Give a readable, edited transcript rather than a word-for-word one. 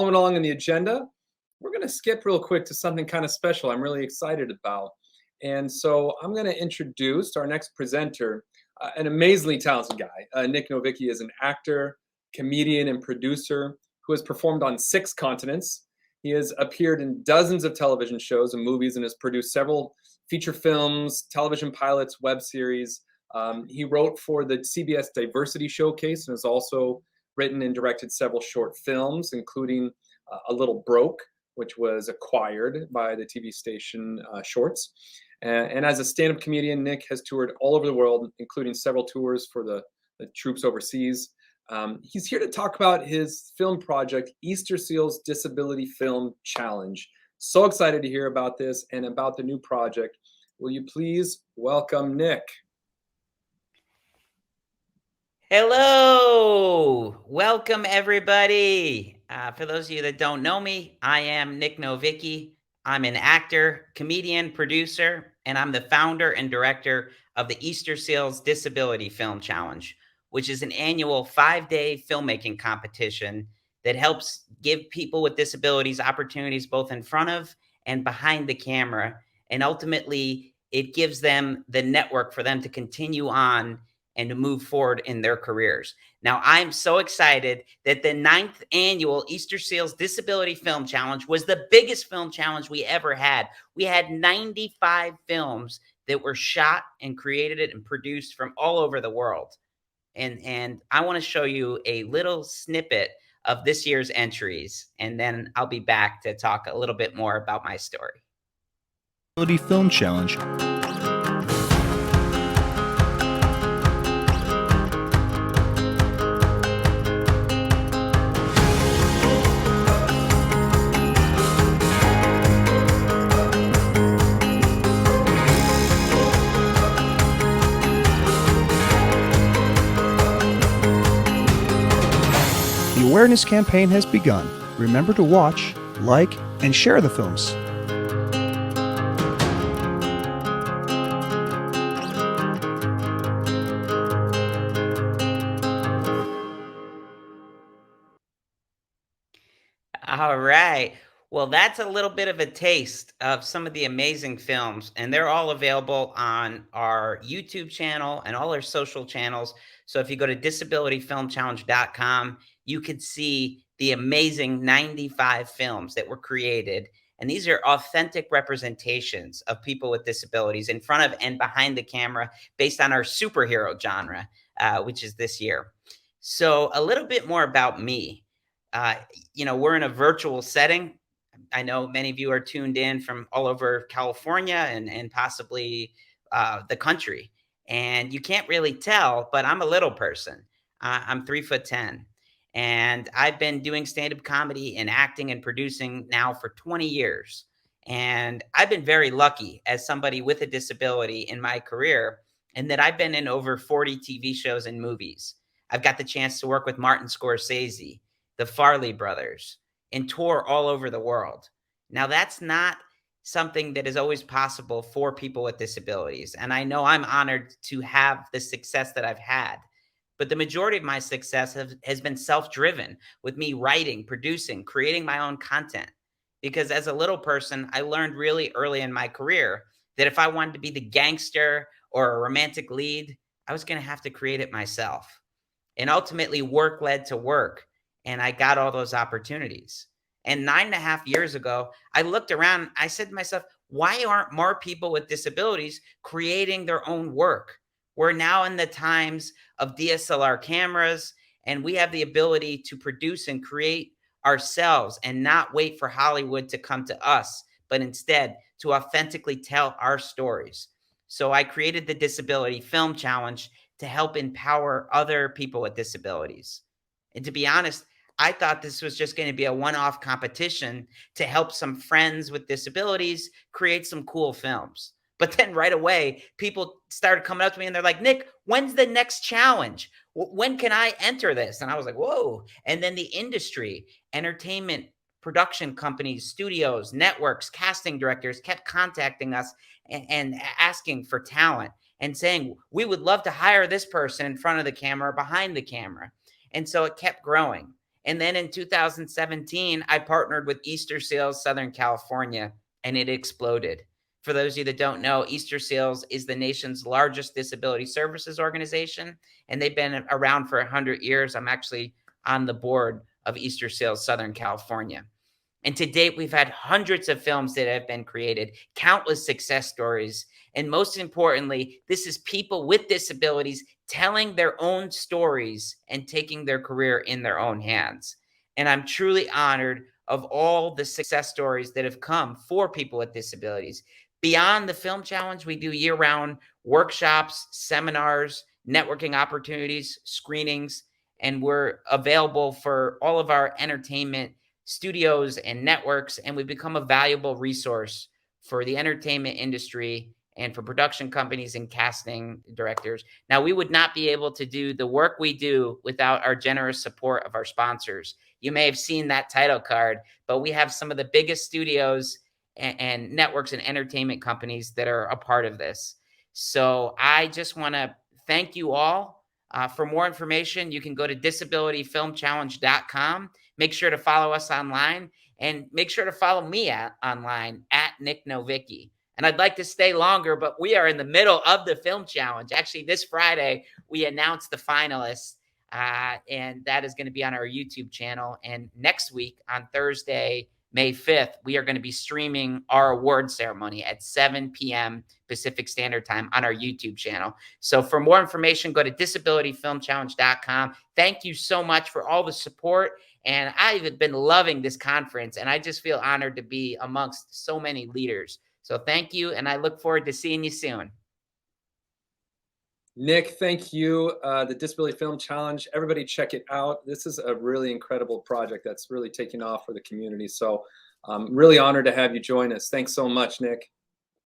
Following along in the agenda, we're going to skip real quick to something kind of special I'm really excited about. And so I'm going to introduce our next presenter, an amazingly talented guy. Nic Novicki is an actor, comedian, and producer who has performed on 6 continents. He has appeared in dozens of television shows and movies and has produced several feature films, television pilots, web series. He wrote for the CBS Diversity Showcase and has also written and directed several short films, including A Little Broke, which was acquired by the TV station Shorts. And as a stand-up comedian, Nic has toured all over the world, including several tours for the troops overseas. He's here to talk about his film project, Easterseals Disability Film Challenge. So excited to hear about this and about the new project. Will you please welcome Nic? Hello, welcome everybody. For those of you that don't know me, I am Nic Novicki. I'm an actor, comedian, producer, and I'm the founder and director of the Easterseals Disability Film Challenge, which is an annual 5-day filmmaking competition that helps give people with disabilities opportunities both in front of and behind the camera. And ultimately, it gives them the network for them to continue on and to move forward in their careers. Now, I'm so excited that the 9th annual Easterseals Disability Film Challenge was the biggest film challenge we ever had. We had 95 films that were shot and created and produced from all over the world. And I want to show you a little snippet of this year's entries, and then I'll be back to talk a little bit more about my story. Disability Film Challenge. The awareness campaign has begun. Remember to watch, like, and share the films. All right. Well, that's a little bit of a taste of some of the amazing films, and they're all available on our YouTube channel and all our social channels. So if you go to disabilityfilmchallenge.com, you can see the amazing 95 films that were created. And these are authentic representations of people with disabilities in front of and behind the camera based on our superhero genre, which is this year. So a little bit more about me. We're in a virtual setting. I know many of you are tuned in from all over California and possibly the country. And you can't really tell, but I'm a little person. I'm 3'10". And I've been doing stand-up comedy and acting and producing now for 20 years. And I've been very lucky as somebody with a disability in my career, and that I've been in over 40 TV shows and movies. I've got the chance to work with Martin Scorsese, the Farley brothers, and tour all over the world. Now, that's not something that is always possible for people with disabilities. And I know I'm honored to have the success that I've had. But the majority of my success has been self-driven, with me writing, producing, creating my own content. Because as a little person, I learned really early in my career that if I wanted to be the gangster or a romantic lead, I was going to have to create it myself. And ultimately, work led to work. And I got all those opportunities. And 9.5 years ago, I looked around, I said to myself, why aren't more people with disabilities creating their own work? We're now in the times of DSLR cameras, and we have the ability to produce and create ourselves and not wait for Hollywood to come to us, but instead to authentically tell our stories. So I created the Disability Film Challenge to help empower other people with disabilities. And to be honest, I thought this was just going to be a one-off competition to help some friends with disabilities create some cool films. But then right away, people started coming up to me and they're like, Nic, when's the next challenge? When can I enter this? And I was like, whoa. And then the industry, entertainment, production companies, studios, networks, casting directors kept contacting us and asking for talent and saying, we would love to hire this person in front of the camera or behind the camera. And so it kept growing. And then in 2017, I partnered with Easterseals Southern California, and it exploded. For those of you that don't know, Easterseals is the nation's largest disability services organization, and they've been around for 100 years. I'm actually on the board of Easterseals Southern California. And to date, we've had hundreds of films that have been created, countless success stories. And most importantly, this is people with disabilities telling their own stories and taking their career in their own hands. And I'm truly honored of all the success stories that have come for people with disabilities. Beyond the film challenge, we do year-round workshops, seminars, networking opportunities, screenings, and we're available for all of our entertainment studios and networks, and we become a valuable resource for the entertainment industry and for production companies and casting directors. Now, we would not be able to do the work we do without our generous support of our sponsors. You may have seen that title card, but we have some of the biggest studios and networks and entertainment companies that are a part of this. So I just want to thank you all. For more information, you can go to disabilityfilmchallenge.com. Make sure to follow us online, and make sure to follow me online at Nic Novicki. And I'd like to stay longer, but we are in the middle of the film challenge. Actually, this Friday, we announced the finalists, and that is going to be on our YouTube channel. And next week, on Thursday, May 5th, we are going to be streaming our award ceremony at 7 p.m. Pacific Standard Time on our YouTube channel. So for more information, go to disabilityfilmchallenge.com. Thank you so much for all the support. And I've been loving this conference, and I just feel honored to be amongst so many leaders. So thank you, and I look forward to seeing you soon. Nic, thank you. The Disability Film Challenge, everybody check it out. This is a really incredible project that's really taking off for the community. So I'm really honored to have you join us. Thanks so much, Nic.